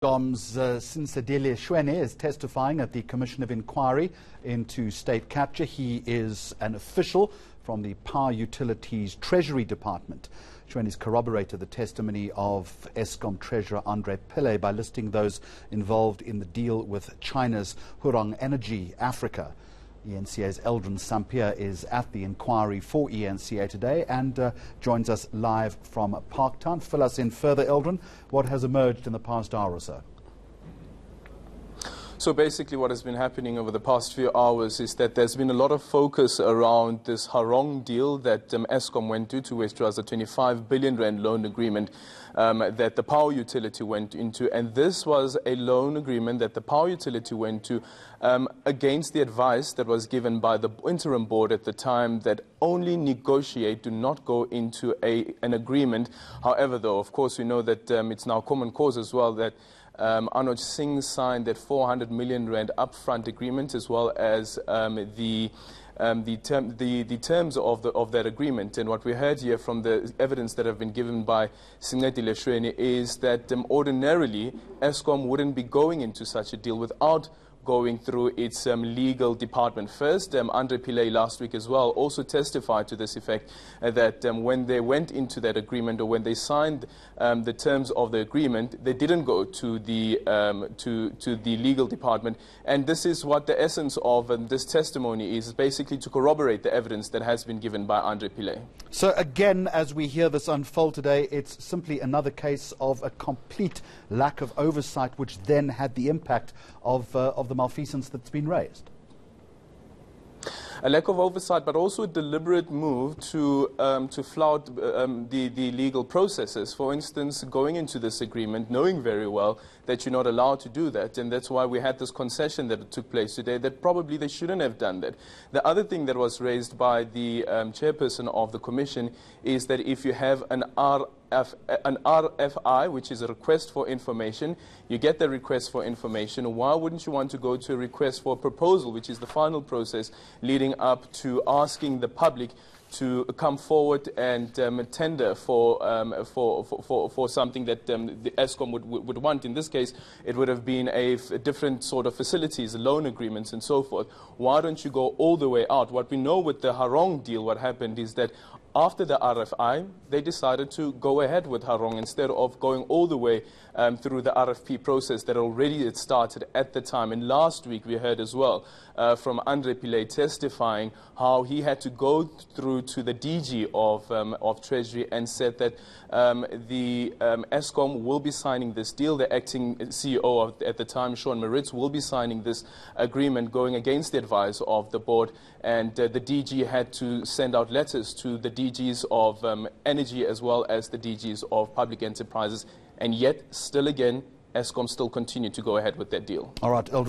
Eskom's Sinsadele Shwene is testifying at the Commission of Inquiry into state capture. He is an official from the Power Utilities Treasury Department. Shwene's corroborated the testimony of Eskom Treasurer Andre Pillay by listing those involved in the deal with China's Hurong Energy Africa. eNCA's Eldrin Sampier is at the inquiry for eNCA today and joins us live from Parktown. Fill us in further, Eldrin. What has emerged in the past hour or so? So basically what has been happening over the past few hours is that there's been a lot of focus around this Hurong deal that Eskom went to which was a 25 billion rand loan agreement that the power utility went into. And this was a loan agreement that the power utility went to against the advice that was given by the interim board at the time that only negotiate, do not go into an agreement. However, though, of course, we know that it's now common cause as well that Anuj Singh signed that 400 million rand upfront agreement, as well as the terms of that agreement. And what we heard here from the evidence that have been given by Sinsadele Shwene is that ordinarily Eskom wouldn't be going into such a deal without going through its legal department first. Andre Pillay last week as well also testified to this effect, that when they went into that agreement, or when they signed the terms of the agreement, they didn't go to the legal department. And this is what the essence of this testimony is, basically to corroborate the evidence that has been given by Andre Pillay. So again, as we hear this unfold today, it's simply another case of a complete lack of oversight, which then had the impact of the malfeasance that's been raised. A lack of oversight, but also a deliberate move to flout the legal processes. For instance, going into this agreement, knowing very well that you're not allowed to do that, and that's why we had this concession that took place today, that probably they shouldn't have done that. The other thing that was raised by the chairperson of the commission is that if you have an RFI, which is a request for information, you get the request for information. Why wouldn't you want to go to a request for a proposal, which is the final process leading up to asking the public to come forward and tender for something that the Eskom would want? In this case, it would have been a different sort of facilities, loan agreements and so forth. Why don't you go all the way out? What we know with the Hurong deal, what happened is that after the RFI, they decided to go ahead with Hurong instead of going all the way through the RFP process that already had started at the time. And last week we heard as well from Andre Pillay testifying how he had to go through to the DG of Treasury and said that the Eskom will be signing this deal. The acting CEO at the time, Sean Maritz, will be signing this agreement going against the advice of the board. And the DG had to send out letters to the DGs of energy as well as the DGs of public enterprises. And yet, still again, Eskom still continued to go ahead with that deal. All right, Eldrin.